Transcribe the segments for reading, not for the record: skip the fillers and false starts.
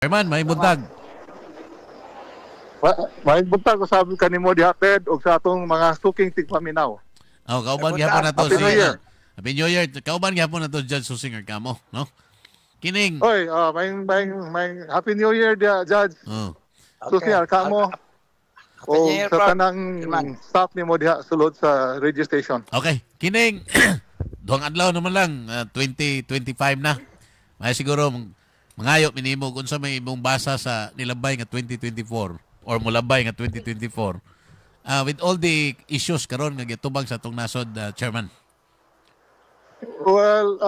Chairman, may buntag. May buntag ko sabi kanimo dihatid og sa atong mga suking tigpaminaw. Oh, kauban gyapon nato Happy si New Year. Happy New Year. Kauban gyapon nato Judge Susinger kamo, no? Kining. Oy, may Happy New Year dia, Judge. Oh. Susinger kamo. O sa tanang staff nimo diha sulod sa radio station. Okay, kining duhang adlaw naman lang 2025 na. May siguro mangayo minimo kung sa may imong basa sa nilabay nga 2024 or mulabay nga 2024. With all the issues karon nga gitubag sa atong nasod, Chairman. Well,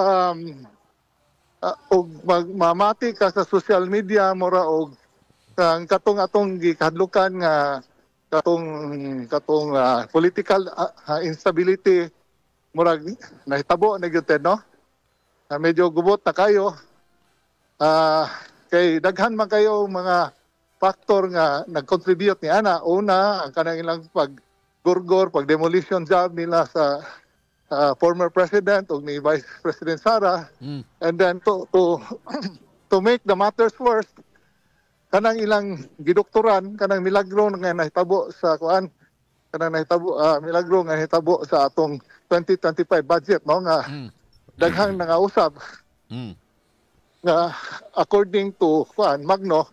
og mamati ka sa social media mura og ang katong atong gikadlukan nga katong political instability murag nahitabo na gyud no. Medyo gubot na kayo. Kay daghan man kayo mga factor nga nag-contribute ni ana. Una, ang kanang ilang pag-gurgor, pag-demolition job nila sa former president o ni Vice President Sara. And then to make the matters worse, kanang ilang gidoktoran, kanang milagro nga nahitabo sa kuan, kanang milagro nga nahitabo sa atong 2025 budget, no, nga daghang nangausap. Na according to kuan Magno,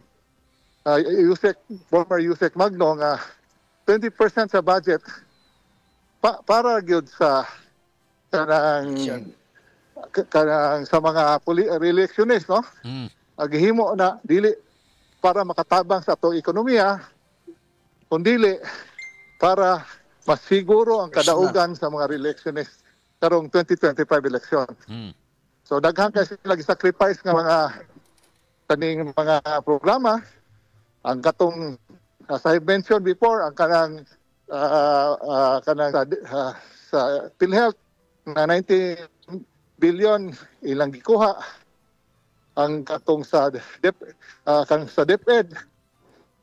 former Yusek Magno, nga 20% sa budget para gyud sa kanang sa mga re-electionist, no? Agihimo na dili para makatabang sa atong ekonomiya, kundili para mas siguro ang kadaugan sa mga re-electionist karong 2025 election. So daghan kay sila gi-sacrifice nga mga kaning mga programa. Ang katong as I mentioned before, ang kanang sa PhilHealth na 90 billion ilang gikuha. Ang katong sa DepEd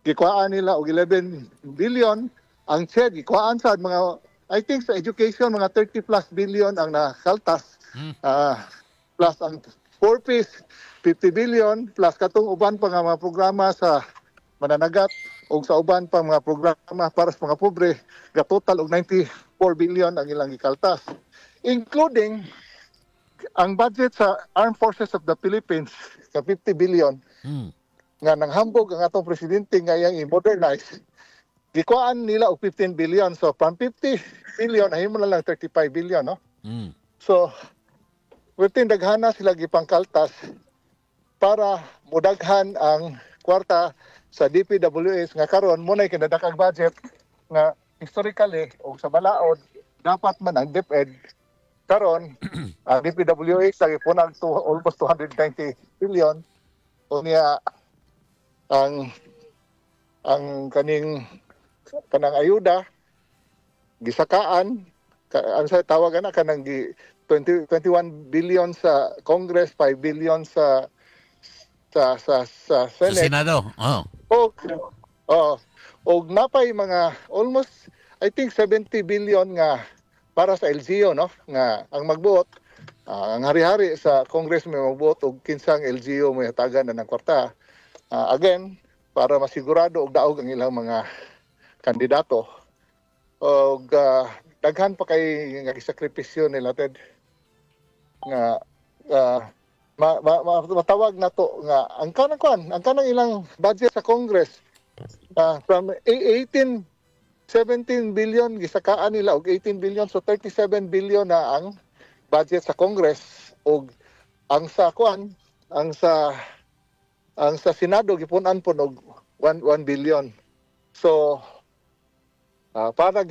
gikuhaan nila og 11 billion. Ang CHED gikuhaan sa mga, I think sa education mga 30 plus billion ang nakaltas. Plus ang 4Ps 50 billion plus katong uban pa nga mga programa sa mananagat o sa uban pa mga programa para sa mga pobre, ga total og 94 billion ang ilang gikaltas, including ang budget sa Armed Forces of the Philippines sa 50 billion nga nanghambog ang atong presidente nga iyang i-modernize. Gikuhaan nila og 15 billion, so from 50 billion ay mo na lang 35 billion, no? So wertin daghana sila gipangkaltas para mudaghan ang kwarta sa DPWH nga karon mo na kinadakag budget nga historically o sa balaod dapat man ang DepEd karon ang DPWH lagi po nag almost 290 billion o niya ang kanang ayuda gisakaan ang sa tawagan na kanang 21 billion sa Congress, 5 billion sa Senate. Sa Senado. Og napay mga almost I think 70 billion nga para sa LGU, no? Nga ang magbuot ang hari-hari sa Congress may magbuot og kinsang LGU may hatagan na ng kwarta. Again, para masigurado og daog ang ilang mga kandidato. Og daghan pa kay nga sakripisyo nila Ted nga matawag na to nga ang kanang ilang budget sa Congress from 17 billion gisakaan nila og 18 billion, so 37 billion na ang budget sa Congress og ang sa Senado gipunan po og 1 billion. So para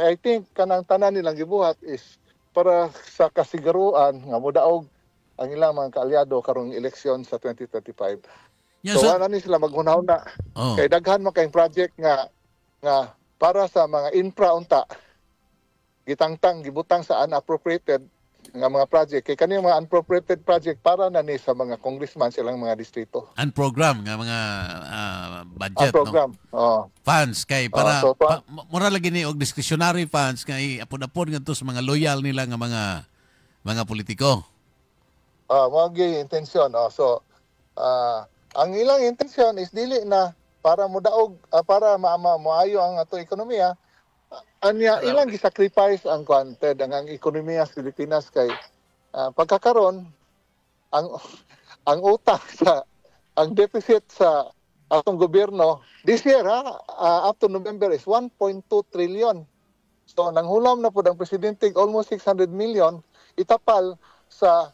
I think kanang tanan nilang gibuhat is para sa kasiguruan nga modaog ang ilang mga kaalyado karong eleksyon sa 2025. Yes, so ano ni sila maghunahuna. Kay daghan man kay project nga para sa mga infra unta gitangtang gibutang sa unappropriated nga mga project. Kay kani mga unappropriated project para na ni sa mga congressman silang mga distrito. Unprogram nga mga budget, program, no? Funds kay para mura lagi ni og discretionary funds kay apod-apod ngadto sa mga loyal nila nga mga politiko. Mga intensyon. So ang ilang intensyon is dili na para modaog para maayo ang ato ekonomiya. Anya ilang gisacrifice ang kwanted ang ekonomiya sa Pilipinas kay pagkakaron ang ang utang sa ang deficit sa atong gobyerno this year up to November is 1.2 trillion. So nanghulam na pud ang presidente almost 600 million itapal sa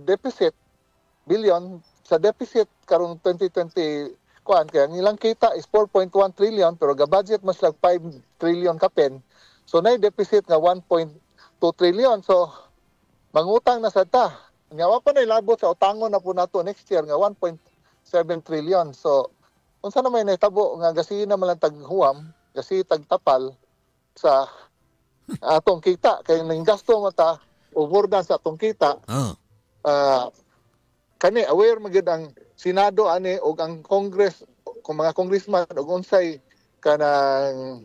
deficit billion sa deficit karong 2020 kuan kaya ang ilang kita is 4.1 trillion pero ga-budget mas lang 5 trillion kapen. So nay deficit nga 1.2 trillion. So mangutang na sad ta. Nya wa pa nay labot sa utangon na po nato next year nga 1.7 trillion. So unsa na may nahitabo nga gasi na man lang taghuam, gasi tagtapal sa atong kita kay ning gasto mata overdan sa atong kita. Kani aware magid ang Senado ani og ang Congress kung mga congressman og unsay kanang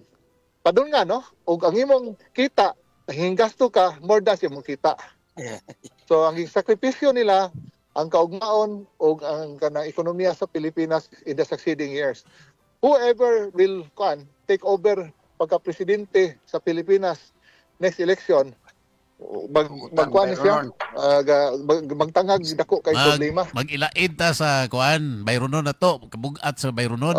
padulngan no og ang imong kita hinggasto ka more than sa imong kita. So ang sakripisyo nila ang kaugmaon og ang kanang ekonomiya sa Pilipinas in the succeeding years. Whoever will take over pagka-presidente sa Pilipinas next election magkuan siya magtangag dako kay problema mag-ilaid ta sa kuan Bayronon na to kabugat sa Bayronon.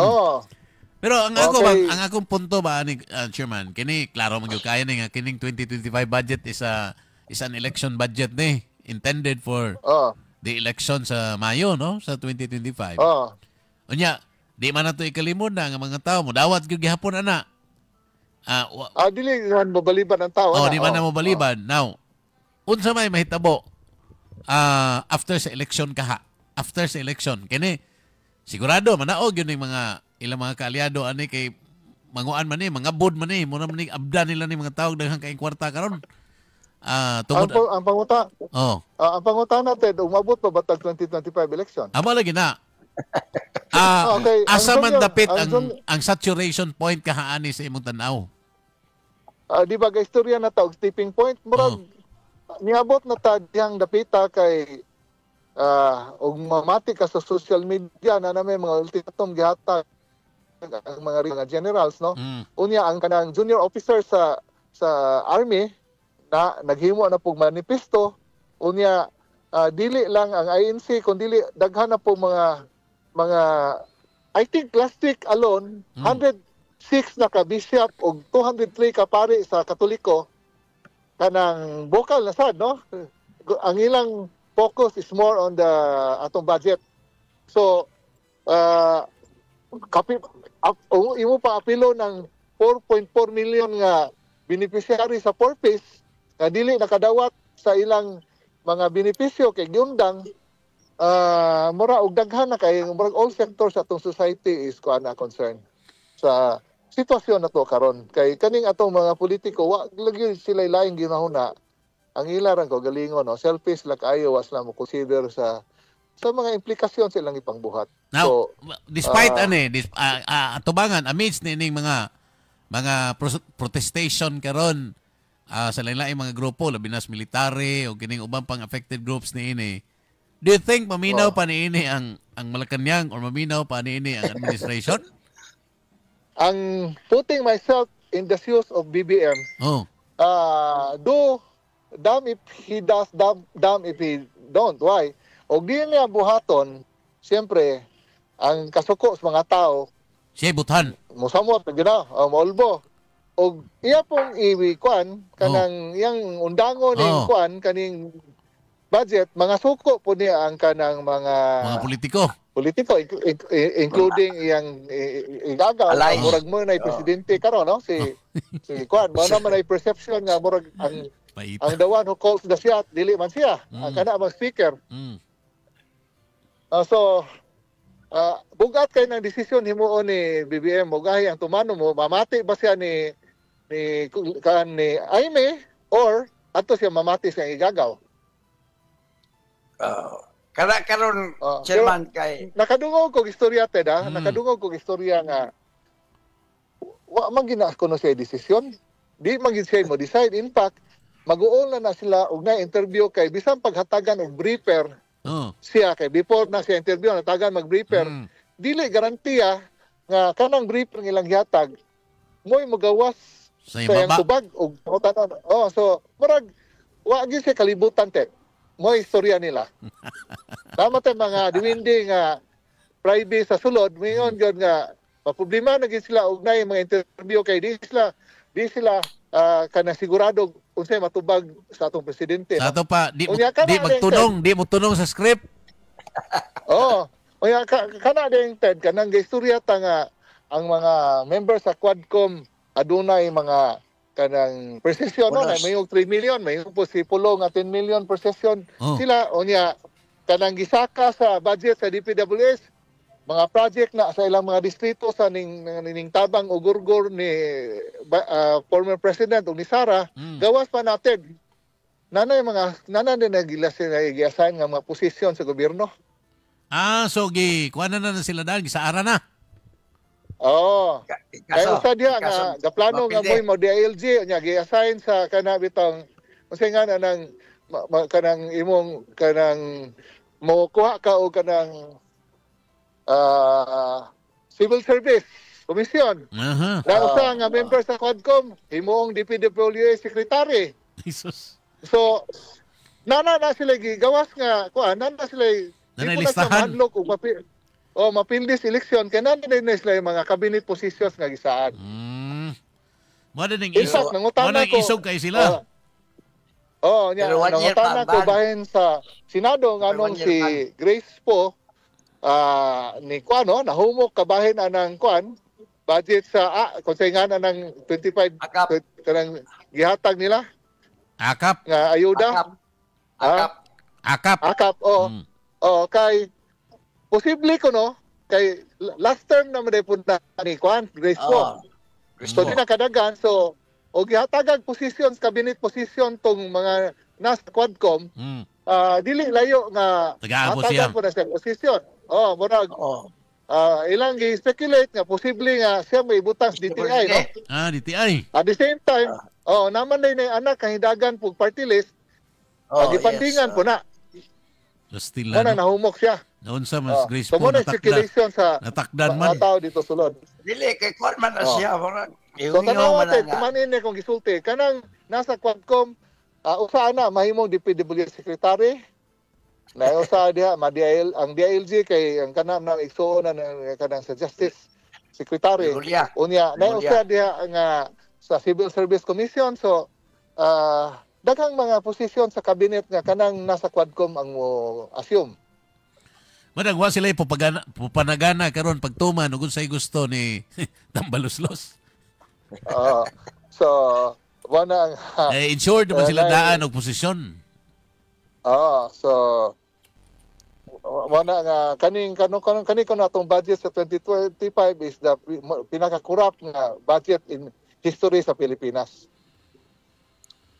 Pero ang akong punto ba ni Chairman kini klaro man gyud kaya ni nga kining 2025 budget is an election budget ni intended for the election sa Mayo no sa 2025. Unya di man nato ikalimod na nga mga tawo mo dawat gyud gihapon ana. Dili man mabaliban ang tao. Di man na mabaliban. Now, unsa may mahitabo after sa election after sa election. Kini, sigurado, manaog yun yung ilang mga kaalyado ani kay manguan man mga board man muna man abda nila ni mga tawag daghang kaing kwarta karon. Ang panguta. Ang panguta natin, umabot pa batag 2025 election? Amo lagi na. Okay. Asa man dapit ang saturation point kahaani sa imong tanaw? Di ba istorya na ta og tipping point murag niabot na ta diyang dapita kay og mamati ka sa social media na may mga ultimatum gihatag ang mga generals no. Unya ang kanang junior officer sa army na naghimo na pog manifesto unya dili lang ang INC kundi daghan na po mga I think last week alone 106 na ka bishop og 203 ka pari sa Katoliko kanang vocal na sad no. Ang ilang focus is more on the atong budget. So imo pa apilo ng 4.4 million nga beneficiary sa purpose nga dili nakadawat sa ilang mga benepisyo kay giundang mura og daghan na kay murag all sectors sa atong society is kuana concern sa sitwasyon nato karon kay kaning atong mga politiko wa lagi sila laing ginahuna ang ilarang ko galingon no selfish like ayo was na mo consider sa mga implikasyon silang ipangbuhat. Now, so, despite atubangan amidst nining mga protestation karon sa lain-laing mga grupo labi na military o kining ubang pang affected groups niini. Do you think maminaw pa niini ang Malacañang or maminaw pa niini ang administration? Ang putting myself in the shoes of BBM. Do damn if he does, damn if he don't. Why? O di niya buhaton, siyempre, ang kasuko sa mga tao, siya buthan. Musamot, maulbo. O iya pong iwikuan, kanang iyang undangon ng kuan, kaning budget, mga suko po niya ang kanang mga politiko, including iyang igagaw, murag mo na presidente karon no? Si kuan, mo naman ay perception nga murag ang the one who calls the shot, dili man siya, ang kana mga speaker. So, bugat kay ng desisyon himuon ni BBM, mugahi ang tumano mo, mamati ba siya ni Aimee or ato siya mamati sa igagaw? Karon chairman kay nakadungog kog istorya nakadungog kog istorya nga wa man gina kuno siya desisyon, di man gid siya mo decide. In fact, mag-uol na sila og na interview kay bisan paghatagan og briefer Oh. siya kay before na siya interview natagan mag-briefer. Dili garantiya nga kanang briefer ng ilang gihatag mo'y magawas Sa sa iyang ibaba. tubag og pangutan. So murag wa gyud siya kalibutan te. Mo'y istorya nila. Tama tayo mga diwindi nga private sa sulod, mayon gyud nga maproblema na gyud sila og nay mga interview kay di sila kana sigurado unsay matubag sa atong presidente. Sa ato pa, di Unya ka na, di mo tunong sa script. Unya kana ding Ted kanang istorya ta nga ang mga members sa Quadcom adunay mga kanang per session no, may 3 million, may po si Pulong nga 10 million per session. Sila unya kanang gisaka sa budget sa DPWS mga project na sa ilang mga distrito sa ning tabang o gurgur ni former president o ni Sara, gawas pa natin. Nanay din nag-assign nga mga posisyon sa gobyerno. So kuha na sila dahil, gisaara na. Oo. Kaya usa diha nga gaplano nga mo DILG nya gi-assign sa kana bitong unsay nga nang kanang imong kanang mo kuha ka o kanang civil service komisyon. Na usa nga member sa Quadcom himong DPWA secretary. Jesus. So nana sila gigawas nga kuan nana sila listahan mapildis election kay nana din sila yung mga cabinet positions nga gisaan. Mo din isog kay sila. Nangutana ko bahin sa Senado nganong si Grace po ni kuano nahumok kabahin anang kuan budget sa konsengan anang 25 kanang gihatag nila akap nga ayuda akap kay posible ko no kay last term na man punta ni kuan Grace po so di na kadagan so og gihatag positions cabinet position tong mga nasa Quadcom dili layo nga hatagan po na siya posisyon. Murag. Ilang gi-speculate nga posible nga siya may butang sa DTI, no? DTI. At the same time, naman din na anak kahidagan pug party list. Gipandingan po na. Still na nahumok siya. Noon sa mas Grace po natakdan man. Mga tao dito sulod. Dili kay kuan man na siya, murag. So tanaw natin, tumanin kung gisulti kanang nasa Quadcom usa na mahimong DPWH secretary. Na usa diha ang DILG kay ang kanang na igsuon na kanang sa Justice Secretary. Unya na usa diha nga sa Civil Service Commission so daghang mga posisyon sa cabinet nga kanang nasa Quadcom ang mo assume. Madagwa sila pupanagana karon pagtuman ug unsay gusto ni Tambaluslos. So wala insured man sila daan og posisyon. So wala nga kaning ko natong budget sa 2025 is the pinaka-corrupt nga budget in history sa Pilipinas.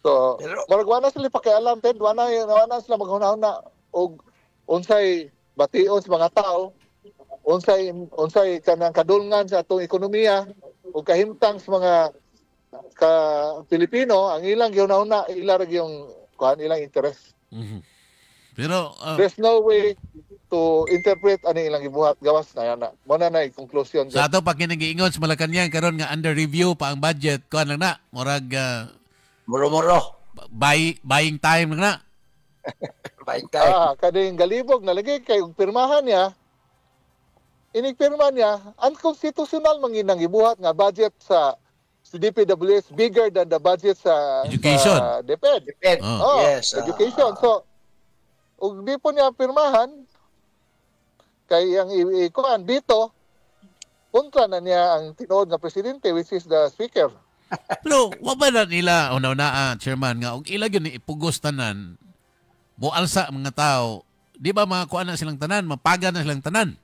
So, murag wala sila pakialam Ted, wala sila maghunahuna og unsay bation sa mga tao, unsay kanang kadulngan sa atong ekonomiya ug kahimtang sa mga Pilipino, ang ilang gihunahuna ilang yung ilang interest. Pero there's no way to interpret ani ilang gibuhat gawas na yana. Mo na conclusion. Sa ato pa kinagiingon sa Malacañang karon nga under review pa ang budget kuan lang na murag muro-muro buying time lang na. Buying time. Kading galibog nalagay kay pirmahan niya. Inigpirma niya unconstitutional manginang gibuhat nga budget sa DPWS bigger than the budget sa education. DepEd. Yes. Education. So ug di po niya pirmahan kay ang ikuan dito kontra na niya ang tinuod nga presidente which is the speaker. Pero wa ba na nila una chairman nga og ila gyud ni ipugos tanan mo alsa mga tao di ba makakuha na silang tanan mapaga na silang tanan.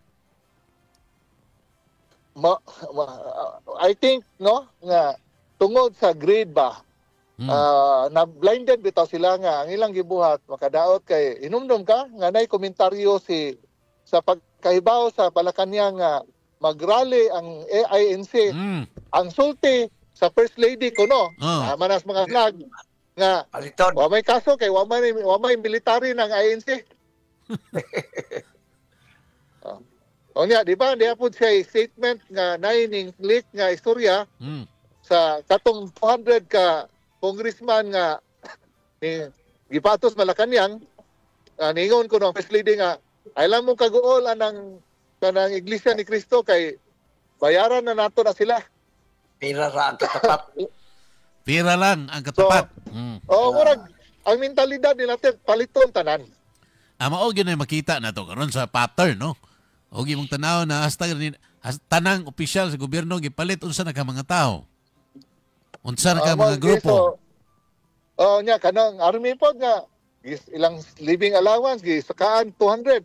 I think no nga tungod sa grade ba na blinded bitaw sila nga ang ilang gibuhat makadaot kay inumdum ka nga nay komentaryo sa pagkahibaw sa Malacañang nga magrally ang ANC ang sulti sa first lady ko no manas mga flag nga wa may kaso kay wa may military ng ANC O niya, di ba? Di po siya statement nga naining leak nga istorya sa katong 200 ka congressman nga ni Gipatos Malacañang, ningon ko ng first lady nga, alam mo kaguol anang kanang Iglesia ni Cristo kay bayaran na nato na sila. Pira ra ang katapat. Pira lang ang katapat. Murag, ang mentalidad nila paliton tanan. Mao gyud na makita na to karon sa pattern, no? Og imong tanaw na hasta tanang opisyal sa gobyerno gipalit unsa na ka mga tao. Unsa na ka mga grupo. Nya kanang army pod nga ilang living allowance gisakaan 200.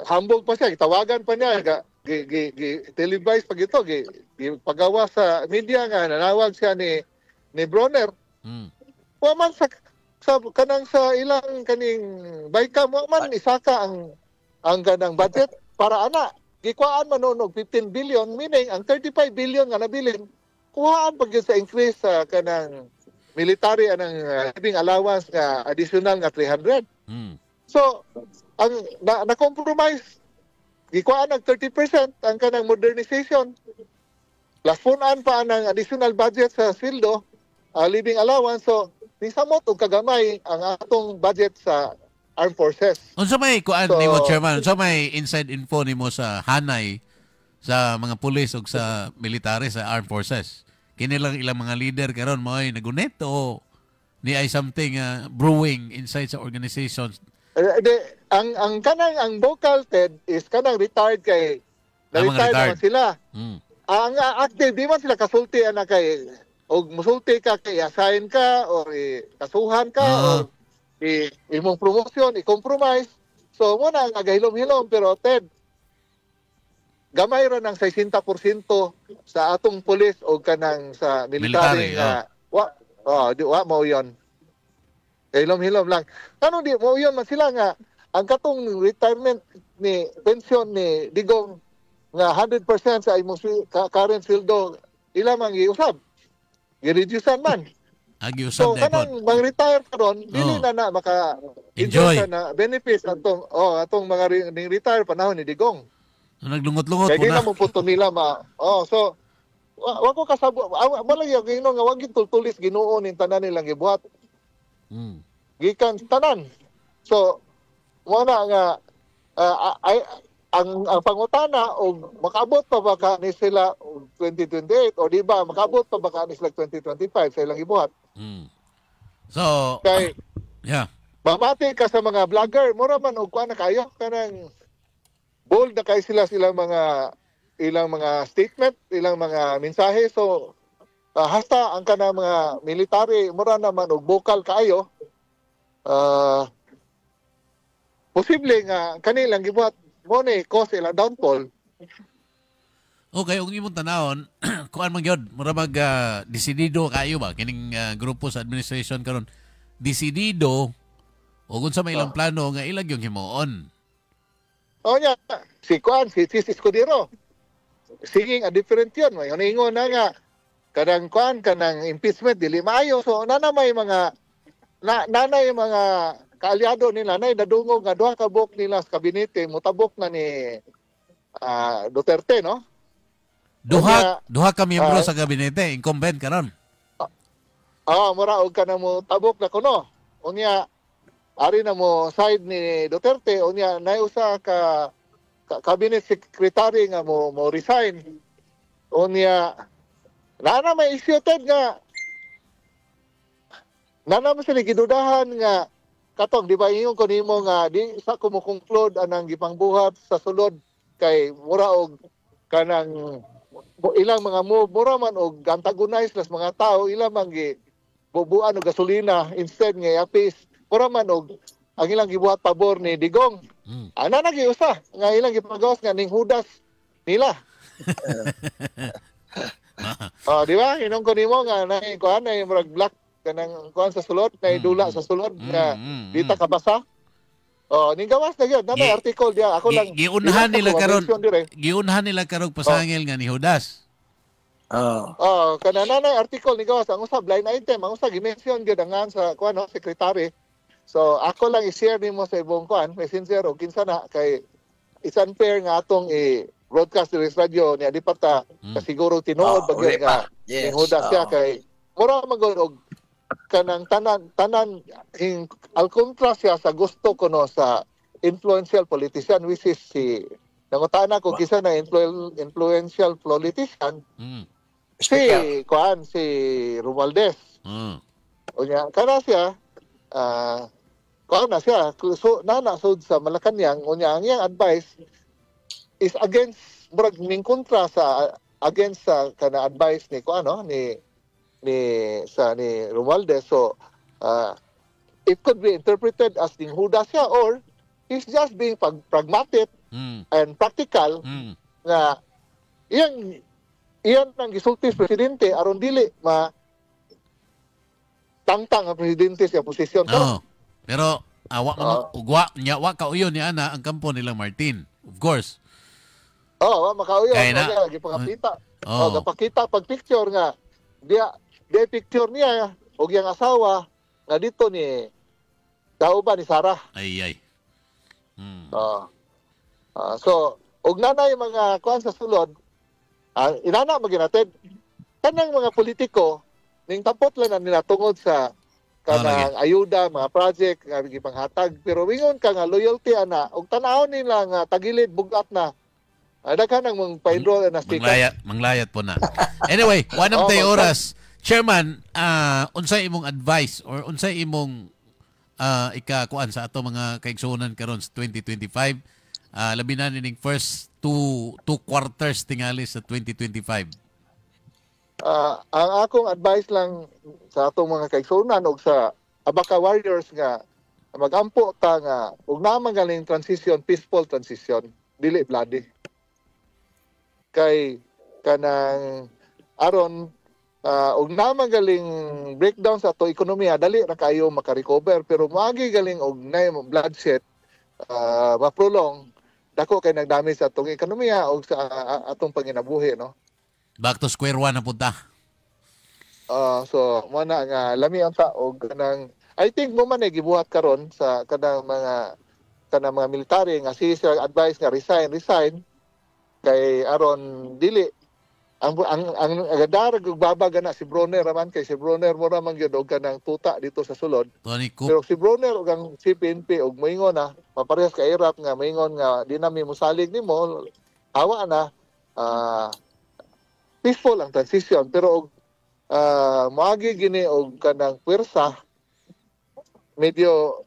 Hambog pa siya, tawagan pa niya televise pag ito pagawa sa media nga nanawag siya ni Bronner. Wa man sa kanang sa ilang kaning bayka mo man isaka ang kanang budget para ana gikuhaan man og 15 billion, meaning ang 35 billion nga nabilin kuhaan pag sa increase sa kanang military anang living allowance nga additional nga 300. So ang na-compromise gikuhaan ang 30% ang kanang modernization plus punan pa ang additional budget sa sweldo, living allowance. So nisamot og kagamay ang atong budget sa armed forces. Unsa may kuan nimo, Chairman? Unsa may inside info nimo sa hanay sa mga pulis ug sa military sa armed forces? Kini lang ilang mga leader karon mo ay nagunit o ni ay something brewing inside sa organizations? Ang kanang ang vocal Ted is kanang retired kay na-retired naman sila. Ang active di man sila kasulti ana kay og musulti ka kay assign ka or kasuhan ka or imong promotion, i-compromise. So, muna nga gahilom-hilom, pero Ted, gamay ra ng 60% sa atong pulis o kanang sa military nga, wa mo yun. Gahilom-hilom lang. Ano di mo yun man sila nga, ang katong retirement ni pension ni Digong nga 100% sa imong current sweldo, ila mang giusab. I-reducean man. So kanang mag-retire karon dili na maka-enjoy na benefits atong mga retire panahon ni Digong. Naglungot-lungot kaya na mo punto nila so wa ko kasabo wala yung nga wag tultulis Ginoo ning tanan nilang gibuhat. Gikan tanan. So wala nga ang pangutana og makaabot pa ba ni sila 2028 o di ba makaabot pa ba ni sila 2025 sa ilang gibuhat. So kay yeah, mamati ka sa mga vlogger mura man og kuan na kayo kanang bold na kay sila ilang mga statement, ilang mga mensahe. So hasta ang kanang mga military mura naman og vocal kaayo. Posible nga kanilang gibuhat mo ni cause ilang downfall. Okay, ug imong tanawon, kuan man gyud, mura mag desidido kayo ba kining grupo sa administration karon. Desidido ug unsa may ilang plano nga ilag yung himuon. Nya, si Escudero singing a different yun. May ingon na nga kanang impeachment dili maayo. So nanay mga kaalyado nila nay dadungog nga duha ka buok nila sa kabinete mutabok na ni Duterte, no? Duha ka miyembro sa gabinete, incumbent karon. Mura og kana mo tabok na kuno. Unya ari na mo side ni Duterte, unya nay usa ka cabinet secretary nga mo resign. Unya nana may issue Ted nga nana mo sila gidudahan nga katong di ba ingon ko nimo nga di sa ko mo conclude anang gipangbuhat sa sulod kay mura og kanang ilang mga move mura man og antagonize las mga tao ilang man bubuan og gasolina instead nga apis mura man og ang ilang gibuhat pabor ni Digong. Ana nagiusa nga ilang gipagawas nga ning hudas nila. Di ba ingon ko nimo nga nay kuan ay murag black kanang kuan sa sulod nay dula sa sulod nga dita kabasa. Ning gawas na gyud na article dia ako lang giunhan nila karon pasangil nga ni Judas. Kanana na article ni gawas ang usa blind item ang usa gi-mention gyud ang sa kuan secretary So ako lang i-share nimo sa ibong kuan, messenger o kinsa na kay isan pair nga atong broadcast sa radyo niya di pa ta siguro tinuod bagay nga huda siya kay mura magod og kanang tanan al kontra siya sa gusto ko no sa influential politician which is si nangutana ko kisa na influential politician si kuan si Romualdez. Unya kana siya kuan na siya so nanasod sa Malacañang unya ang iyang advice is against murag ning kontra sa against sa kana advice ni kuan no ni Romualdez. So it could be interpreted as ding huda siya or he's just being pragmatic and practical nga iyan ang gisulti sa presidente aron dili tangtang ang presidente sa posisyon. Pero wa kauyon ni ana ang kampo nila Martin. Of course. Makauyon. Gipakita. Gapakita pag picture nga dia picture niya og yang asawa nga dito ni kauban ni Sarah. Ay. So og nanay mga kuan sa sulod inana maginatid kanang mga politiko ning tapot lang na nila tungod sa kanang ayuda mga project nga gipanghatag pero wingon ka nga loyalty ana og tan-aw nila nga tagilid bugat na daghan nang mong pa-enroll na sticker manglayat po na. Anyway, wanam tay oras Chairman, unsay imong advice or unsay imong ikakuan sa ato mga kaigsuonan karon sa 2025 labi na ning first two quarters tingali sa 2025. Ang akong advice lang sa atong mga kaigsuonan og sa Abaka Warriors nga magampo ta nga ug naman galing transition, peaceful transition, dili bloody. Kay kanang aron og naman galing breakdown sa ato ekonomiya dali ra kayo maka-recover pero maagi galing og nay bloodshed ma-prolong dako kay nagdami sa atong ekonomiya og sa atong panginabuhi no. Back to square one na punta. So mo na nga lami ang ta og kanang I think mo man gibuhat karon sa kanang mga military nga si advice nga resign kay aron dili ang agadar gugbabaga na si Bronner raman kay si Bronner mo raman gyud og kanang tuta dito sa sulod. Pero si Bronner og ang si PNP og moingon na maparehas ka irap nga moingon nga di na mi mosalig nimo hawa na peaceful ang transition pero og moagi gini og kanang puwersa medyo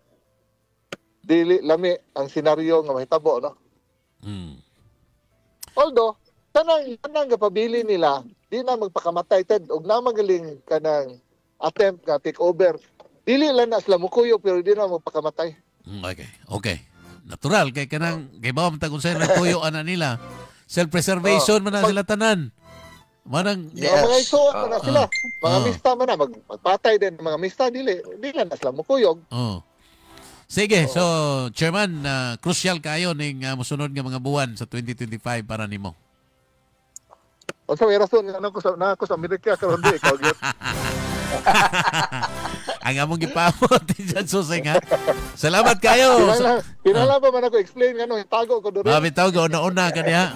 dili lami ang senaryo nga mahitabo no. Although tanang gapabili nila di na magpakamatay ted og na magaling kanang attempt nga take over dili lang na sila mukuyo pero di na magpakamatay. Okay natural kay kanang kay ba man tag unsay nagkuyo ana nila self preservation man na sila tanan manang mga isuot na sila mga mista man na magpatay din mga mista dili lang na sila mukuyog. Sige, so Chairman, crucial kayo ning mosunod nga mga buwan sa 2025 para nimo. Unsa may rason nga ako sa Amerika karon di ikaw gyud. Ang among gipamot diyan susay nga. Salamat kayo. Kinala pa man ako explain ngano itago ko diri. Bitaw go una kaniya.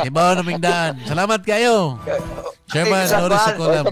Ibaw naming daan. Salamat kayo. Chairman Norris Sacolam.